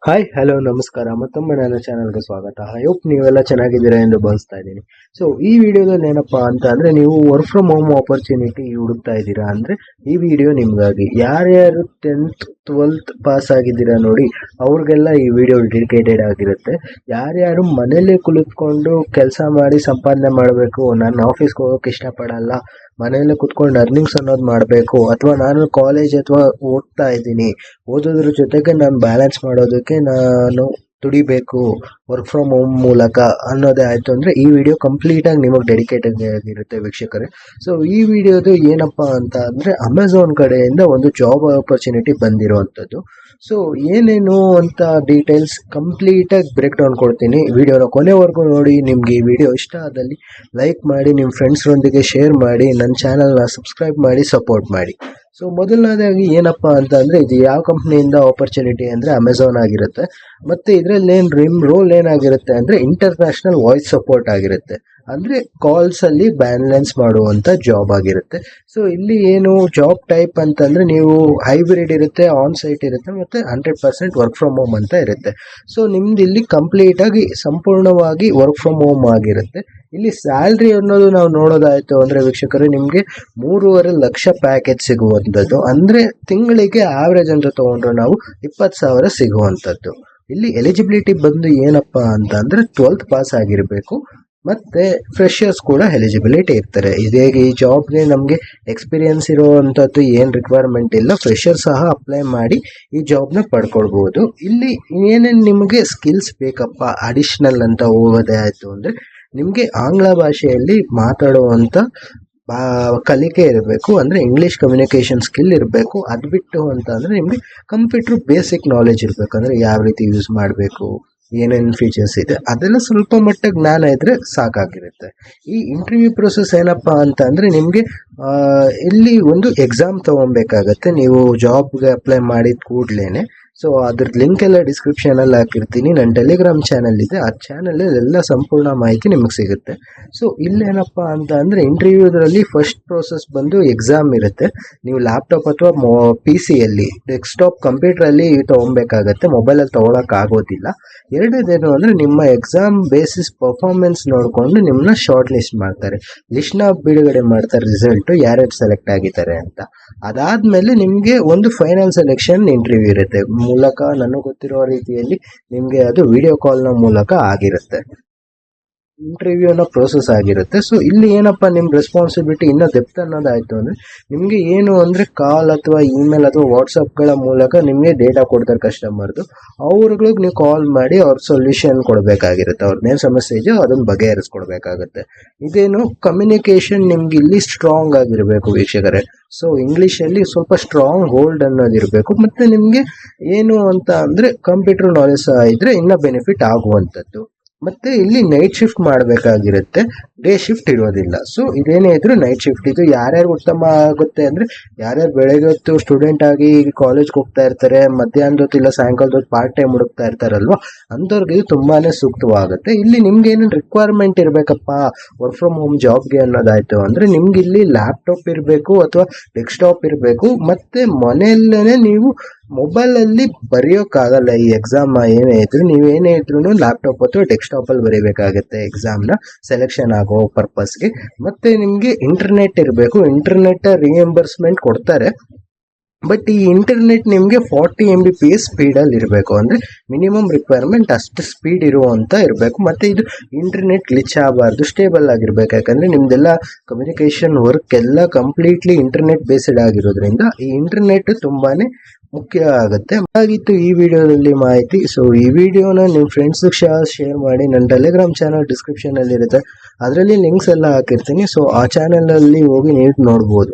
Hi hello ನಮಸ್ಕಾರ ಮತ್ತೊಮ್ಮೆ ನನ್ನ ಚಾನಲ್ಗೆ ಸ್ವಾಗತ. ಐ ಹೋಪ್ ನೀವೆಲ್ಲ ಚೆನ್ನಾಗಿದ್ದೀರಾ ಎಂದು ಭಾವಿಸ್ತಾ ಇದ್ದೀನಿ. ಸೊ ಈ ವಿಡಿಯೋದಲ್ಲಿ ಏನಪ್ಪಾ ಅಂತ ಅಂದ್ರೆ ನೀವು ವರ್ಕ್ ಫ್ರಮ್ ಹೋಮ್ ಆಪರ್ಚುನಿಟಿ ಹುಡುಕ್ತಾ ಇದ್ದೀರಾ ಅಂದ್ರೆ ಈ ವಿಡಿಯೋ ನಿಮ್ಗಾಗಿ. ಯಾರ್ಯಾರು 10th 12th ಪಾಸ್ ಆಗಿದ್ದೀರಾ ನೋಡಿ, ಅವ್ರಿಗೆಲ್ಲ ಈ ವಿಡಿಯೋ ಡೆಡಿಕೇಟೆಡ್ ಆಗಿರುತ್ತೆ. ಯಾರ್ಯಾರು ಮನೇಲಿ ಕುಳಿತುಕೊಂಡು ಕೆಲಸ ಮಾಡಿ ಸಂಪಾದನೆ ಮಾಡಬೇಕು, ನಾನು ಆಫೀಸ್ಗೆ ಹೋಗೋಕೆ ಇಷ್ಟಪಡಲ್ಲ, ಮನೆಯಲ್ಲೇ ಕುತ್ಕೊಂಡು ಅರ್ನಿಂಗ್ಸ್ ಅನ್ನೋದು ಮಾಡಬೇಕು, ಅಥವಾ ನಾನು ಕಾಲೇಜ್ ಅಥವಾ ಓದ್ತಾ ಇದ್ದೀನಿ, ಓದೋದ್ರ ಜೊತೆಗೆ ನಾನು ಬ್ಯಾಲೆನ್ಸ್ ಮಾಡೋದಕ್ಕೆ ನಾನು ದುಡಿಬೇಕು ವರ್ಕ್ ಫ್ರಮ್ ಹೋಮ್ ಮೂಲಕ ಅನ್ನೋದೇ ಆಯಿತು ಅಂದರೆ ಈ ವಿಡಿಯೋ ಕಂಪ್ಲೀಟಾಗಿ ನಿಮಗೆ ಡೆಡಿಕೇಟೆಡ್ ಆಗಿರುತ್ತೆ ವೀಕ್ಷಕರೇ. ಸೊ ಈ ವಿಡಿಯೋದು ಏನಪ್ಪ ಅಂತ ಅಂದರೆ ಅಮೆಝಾನ್ ಕಡೆಯಿಂದ ಒಂದು ಜಾಬ್ ಆಪರ್ಚುನಿಟಿ ಬಂದಿರೋವಂಥದ್ದು. ಸೊ ಏನೇನು ಅಂತ ಡೀಟೇಲ್ಸ್ ಕಂಪ್ಲೀಟಾಗಿ ಬ್ರೇಕ್ ಡೌನ್ ಕೊಡ್ತೀನಿ. ವಿಡಿಯೋನ ಕೊನೆವರೆಗೂ ನೋಡಿ. ನಿಮಗೆ ಈ ವಿಡಿಯೋ ಇಷ್ಟ ಆದಲ್ಲಿ ಲೈಕ್ ಮಾಡಿ, ನಿಮ್ಮ ಫ್ರೆಂಡ್ಸ್ರೊಂದಿಗೆ ಶೇರ್ ಮಾಡಿ, ನನ್ನ ಚಾನಲ್ನ ಸಬ್ಸ್ಕ್ರೈಬ್ ಮಾಡಿ, ಸಪೋರ್ಟ್ ಮಾಡಿ. ಸೊ ಮೊದಲನೇದಾಗಿ ಏನಪ್ಪ ಅಂತ ಅಂದರೆ ಇದು ಯಾವ ಕಂಪ್ನಿಯಿಂದ ಆಪರ್ಚುನಿಟಿ ಅಂದರೆ ಅಮೆಝಾನ್ ಆಗಿರುತ್ತೆ. ಮತ್ತು ಇದರಲ್ಲಿ ರೋಲ್ ಏನಾಗಿರುತ್ತೆ ಅಂದರೆ ಇಂಟರ್ನ್ಯಾಷನಲ್ ವಾಯ್ಸ್ ಸಪೋರ್ಟ್ ಆಗಿರುತ್ತೆ. ಅಂದರೆ ಕಾಲ್ಸಲ್ಲಿ ಬ್ಯಾಲೆನ್ಸ್ ಮಾಡುವಂಥ ಜಾಬ್ ಆಗಿರುತ್ತೆ. ಸೊ ಇಲ್ಲಿ ಏನು ಜಾಬ್ ಟೈಪ್ ಅಂತಂದರೆ ನೀವು ಹೈಬ್ರಿಡ್ ಇರುತ್ತೆ, ಆನ್ ಸೈಟ್ ಇರುತ್ತೆ, ಮತ್ತು 100% ವರ್ಕ್ ಫ್ರಮ್ ಹೋಮ್ ಅಂತ ಇರುತ್ತೆ. ಸೊ ನಿಮ್ದು ಇಲ್ಲಿ ಕಂಪ್ಲೀಟಾಗಿ ಸಂಪೂರ್ಣವಾಗಿ ವರ್ಕ್ ಫ್ರಮ್ ಹೋಮ್ ಆಗಿರುತ್ತೆ. ಇಲ್ಲಿ ಸ್ಯಾಲ್ರಿ ಅನ್ನೋದು ನಾವು ನೋಡೋದಾಯಿತು ಅಂದರೆ ವೀಕ್ಷಕರೇ, ನಿಮಗೆ 3.5 ಲಕ್ಷ ಪ್ಯಾಕೇಜ್ ಸಿಗುವಂಥದ್ದು. ಅಂದರೆ ತಿಂಗಳಿಗೆ ಆವ್ರೇಜ್ ಅಂತ ತೊಗೊಂಡ್ರೆ ನಾವು 20,000 ಸಿಗುವಂಥದ್ದು. ಇಲ್ಲಿ ಎಲಿಜಿಬಿಲಿಟಿ ಬಂದು ಏನಪ್ಪ ಅಂತ ಅಂದರೆ 12th ಪಾಸ್ ಆಗಿರಬೇಕು, ಮತ್ತು ಫ್ರೆಷರ್ಸ್ ಕೂಡ ಎಲಿಜಿಬಿಲಿಟಿ ಇರ್ತಾರೆ. ಇದೇಗೆ ಈ ಜಾಬ್ಗೆ ನಮಗೆ ಎಕ್ಸ್ಪೀರಿಯನ್ಸ್ ಇರೋವಂಥದ್ದು ಏನು ರಿಕ್ವೈರ್ಮೆಂಟ್ ಇಲ್ಲ, ಫ್ರೆಷರ್ ಸಹ ಅಪ್ಲೈ ಮಾಡಿ ಈ ಜಾಬ್ನ ಪಡ್ಕೊಳ್ಬೋದು. ಇಲ್ಲಿ ಏನೇನು ನಿಮಗೆ ಸ್ಕಿಲ್ಸ್ ಬೇಕಪ್ಪ ಅಡಿಷ್ನಲ್ ಅಂತ ಹೋಗೋದೇ ಆಯಿತು ಅಂದರೆ ನಿಮಗೆ ಆಂಗ್ಲ ಭಾಷೆಯಲ್ಲಿ ಮಾತಾಡುವಂಥ ಕಲಿಕೆ ಇರಬೇಕು, ಅಂದರೆ ಇಂಗ್ಲೀಷ್ ಕಮ್ಯುನಿಕೇಷನ್ ಸ್ಕಿಲ್ ಇರಬೇಕು. ಅದು ಬಿಟ್ಟು ಅಂತ ಅಂದರೆ ನಿಮಗೆ ಕಂಪ್ಯೂಟ್ರ್ ಬೇಸಿಕ್ ನಾಲೆಜ್ ಇರಬೇಕು, ಅಂದರೆ ಯಾವ ರೀತಿ ಯೂಸ್ ಮಾಡಬೇಕು, ಏನೇನು ಫೀಚರ್ಸ್ ಇದೆ ಅದೆಲ್ಲ ಸ್ವಲ್ಪ ಮಟ್ಟ ಜ್ಞಾನ ಇದ್ದರೆ ಸಾಕಾಗಿರುತ್ತೆ. ಈ ಇಂಟರ್ವ್ಯೂ ಪ್ರೊಸೆಸ್ ಏನಪ್ಪ ಅಂತ ಅಂದರೆ ನಿಮಗೆ ಇಲ್ಲಿ ಒಂದು ಎಕ್ಸಾಮ್ ತೊಗೊಬೇಕಾಗತ್ತೆ. ನೀವು ಜಾಬ್ಗೆ ಅಪ್ಲೈ ಮಾಡಿದ ಕೂಡಲೇ. ಸೊ ಅದ್ರದ್ದು ಲಿಂಕ್ ಎಲ್ಲ ಡಿಸ್ಕ್ರಿಪ್ಷನಲ್ಲಿ ಹಾಕಿರ್ತೀನಿ. ನನ್ನ ಟೆಲಿಗ್ರಾಮ್ ಚಾನಲ್ ಇದೆ, ಆ ಚಾನಲಲ್ಲಿ ಎಲ್ಲ ಸಂಪೂರ್ಣ ಮಾಹಿತಿ ನಿಮಗೆ ಸಿಗುತ್ತೆ. ಸೊ ಇಲ್ಲೇನಪ್ಪ ಅಂತ ಅಂದರೆ ಇಂಟರ್ವ್ಯೂದ್ರಲ್ಲಿ ಫಸ್ಟ್ ಪ್ರೋಸೆಸ್ ಬಂದು ಎಕ್ಸಾಮ್ ಇರುತ್ತೆ. ನೀವು ಲ್ಯಾಪ್ಟಾಪ್ ಅಥವಾ PC-ಯಲ್ಲಿ ಡೆಸ್ಕ್ಟಾಪ್ ಕಂಪ್ಯೂಟ್ರಲ್ಲಿ ತೊಗೊಬೇಕಾಗತ್ತೆ, ಮೊಬೈಲಲ್ಲಿ ತೊಗೊಳಕ್ಕಾಗೋದಿಲ್ಲ. ಎರಡನೇದೇನು ಅಂದರೆ ನಿಮ್ಮ ಎಕ್ಸಾಮ್ ಬೇಸಿಸ್ ಪರ್ಫಾರ್ಮೆನ್ಸ್ ನೋಡಿಕೊಂಡು ನಿಮ್ಮನ್ನ ಶಾರ್ಟ್ ಲಿಸ್ಟ್ ಮಾಡ್ತಾರೆ, ಲಿಸ್ಟ್ನ ಬಿಡುಗಡೆ ಮಾಡ್ತಾರೆ, ರಿಸಲ್ಟು ಯಾರ್ಯಾರು ಸೆಲೆಕ್ಟ್ ಆಗಿದ್ದಾರೆ ಅಂತ. ಅದಾದಮೇಲೆ ನಿಮಗೆ ಒಂದು ಫೈನಲ್ ಸೆಲೆಕ್ಷನ್ ಇಂಟರ್ವ್ಯೂ ಇರುತ್ತೆ. ಮೂಲಕ ನನಗೆ ಗೊತ್ತಿರೋ ರೀತಿಯಲ್ಲಿ ನಿಮಗೆ ಅದು ವಿಡಿಯೋ ಕಾಲ್ನ ಮೂಲಕ ಆಗಿರುತ್ತೆ, ಇಂಟರ್ವ್ಯೂನ ಪ್ರೋಸೆಸ್ ಆಗಿರುತ್ತೆ. ಸೊ ಇಲ್ಲಿ ಏನಪ್ಪ ನಿಮ್ಮ ರೆಸ್ಪಾನ್ಸಿಬಿಲಿಟಿ ಇನ್ನೂ ಡೆಪ್ತ್ ಅನ್ನೋದಾಯಿತು ಅಂದರೆ ನಿಮಗೆ ಏನು ಅಂದರೆ ಕಾಲ್ ಅಥವಾ ಇಮೇಲ್ ಅಥವಾ ವಾಟ್ಸಪ್ಗಳ ಮೂಲಕ ನಿಮಗೆ ಡೇಟಾ ಕೊಡ್ತಾರೆ ಕಸ್ಟಮರ್ದು. ಅವ್ರುಗಳಿಗೆ ನೀವು ಕಾಲ್ ಮಾಡಿ ಅವ್ರ ಸೊಲ್ಯೂಷನ್ ಕೊಡಬೇಕಾಗಿರುತ್ತೆ, ಅವ್ರದ್ದೇನು ಸಮಸ್ಯೆ ಇದೆಯೋ ಅದನ್ನು ಬಗೆಹರಿಸ್ಕೊಡ್ಬೇಕಾಗುತ್ತೆ. ಇದೇನು ಕಮ್ಯುನಿಕೇಷನ್ ನಿಮ್ಗೆ ಇಲ್ಲಿ ಸ್ಟ್ರಾಂಗ್ ಆಗಿರಬೇಕು ವೀಕ್ಷಕರೇ. ಸೊ ಇಂಗ್ಲೀಷಲ್ಲಿ ಸ್ವಲ್ಪ ಸ್ಟ್ರಾಂಗ್ ಹೋಲ್ಡ್ ಅನ್ನೋದಿರಬೇಕು. ಮತ್ತು ನಿಮಗೆ ಏನು ಅಂತ ಅಂದರೆ ಕಂಪ್ಯೂಟರ್ ನಾಲೆಜ್ ಸಹ ಇದ್ದರೆ ಇನ್ನೂ ಬೆನಿಫಿಟ್ ಆಗುವಂಥದ್ದು. ಮತ್ತು ಇಲ್ಲಿ ನೈಟ್ ಶಿಫ್ಟ್ ಮಾಡಬೇಕಾಗಿರುತ್ತೆ, ಡೇ ಶಿಫ್ಟ್ ಇರೋದಿಲ್ಲ. ಸೊ ಇದೇನೇ ಇದ್ರೂ ನೈಟ್ ಶಿಫ್ಟ್. ಇದು ಯಾರ್ಯಾರು ಉತ್ತಮ ಆಗುತ್ತೆ ಅಂದರೆ ಯಾರ್ಯಾರು ಬೆಳಗ್ಗೆ ಹೊತ್ತು ಸ್ಟೂಡೆಂಟ್ ಆಗಿ ಕಾಲೇಜ್ಗೆ ಹೋಗ್ತಾ ಇರ್ತಾರೆ, ಮಧ್ಯಾಹ್ನದ ಹೊತ್ತು ಇಲ್ಲ ಸಾಯಂಕಾಲದ ಹೊತ್ತು ಪಾರ್ಟ್ ಟೈಮ್ ಹುಡುಕ್ತಾ ಇರ್ತಾರಲ್ವ, ಅಂಥವ್ರಿಗೆ ಇದು ತುಂಬಾ ಸೂಕ್ತವಾಗುತ್ತೆ. ಇಲ್ಲಿ ನಿಮ್ಗೆ ಏನೇನು ರಿಕ್ವೈರ್ಮೆಂಟ್ ಇರಬೇಕಪ್ಪ ವರ್ಕ್ ಫ್ರಮ್ ಹೋಮ್ ಜಾಬ್ಗೆ ಅನ್ನೋದಾಯಿತು ಅಂದರೆ ನಿಮ್ಗೆ ಇಲ್ಲಿ ಲ್ಯಾಪ್ಟಾಪ್ ಇರಬೇಕು ಅಥವಾ ಡೆಸ್ಕ್ಟಾಪ್ ಇರಬೇಕು. ಮತ್ತು ಮನೆಯಲ್ಲೇ ನೀವು ಮೊಬೈಲಲ್ಲಿ ಬರೆಯೋಕ್ಕಾಗಲ್ಲ ಈ ಎಕ್ಸಾಮ್ ಏನೇ ಇದ್ರು, ನೀವೇನೇ ಇದ್ರೂ ಲ್ಯಾಪ್ಟಾಪ್ ಅಥವಾ ಡೆಸ್ಕ್ಟಾಪಲ್ಲಿ ಬರೀಬೇಕಾಗುತ್ತೆ ಎಕ್ಸಾಮ್ನ ಸೆಲೆಕ್ಷನ್ ಆಗೋ ಪರ್ಪಸ್ಗೆ. ಮತ್ತು ನಿಮಗೆ ಇಂಟರ್ನೆಟ್ ಇರಬೇಕು, ಇಂಟರ್ನೆಟ್ ರಿಯಂಬರ್ಸ್ಮೆಂಟ್ ಕೊಡ್ತಾರೆ. ಬಟ್ ಈ ಇಂಟರ್ನೆಟ್ ನಿಮಗೆ 40 Mbps ಸ್ಪೀಡಲ್ಲಿ ಇರಬೇಕು, ಅಂದರೆ ಮಿನಿಮಮ್ ರಿಕ್ವೈರ್ಮೆಂಟ್ ಅಷ್ಟು ಸ್ಪೀಡ್ ಇರುವಂಥ ಇರಬೇಕು. ಮತ್ತು ಇದು ಇಂಟರ್ನೆಟ್ ಗ್ಲಿಚ್ ಆಗಬಾರ್ದು, ಸ್ಟೇಬಲ್ ಆಗಿರಬೇಕು. ಯಾಕಂದರೆ ನಿಮ್ಮದೆಲ್ಲ ಕಮ್ಯುನಿಕೇಷನ್ ವರ್ಕ್ ಎಲ್ಲ ಕಂಪ್ಲೀಟ್ಲಿ ಇಂಟರ್ನೆಟ್ ಬೇಸ್ಡ್ ಆಗಿರೋದ್ರಿಂದ ಈ ಇಂಟರ್ನೆಟ್ ತುಂಬಾ ಮುಖ್ಯ ಆಗುತ್ತೆ. ಹಾಗಿತ್ತು ಈ ವಿಡಿಯೋದಲ್ಲಿ ಮಾಹಿತಿ. ಸೊ ಈ ವಿಡಿಯೋನ ನಿಮ್ಮ ಫ್ರೆಂಡ್ಸ್ಗೆ ಶೇರ್ ಮಾಡಿ. ನನ್ನ ಟೆಲಿಗ್ರಾಮ್ ಚಾನಲ್ ಡಿಸ್ಕ್ರಿಪ್ಷನಲ್ಲಿ ಇರುತ್ತೆ, ಅದರಲ್ಲಿ ಲಿಂಕ್ಸ್ ಎಲ್ಲ ಹಾಕಿರ್ತೀನಿ. ಸೊ ಆ ಚಾನಲಲ್ಲಿ ಹೋಗಿ ನೀವು ನೋಡ್ಬೋದು.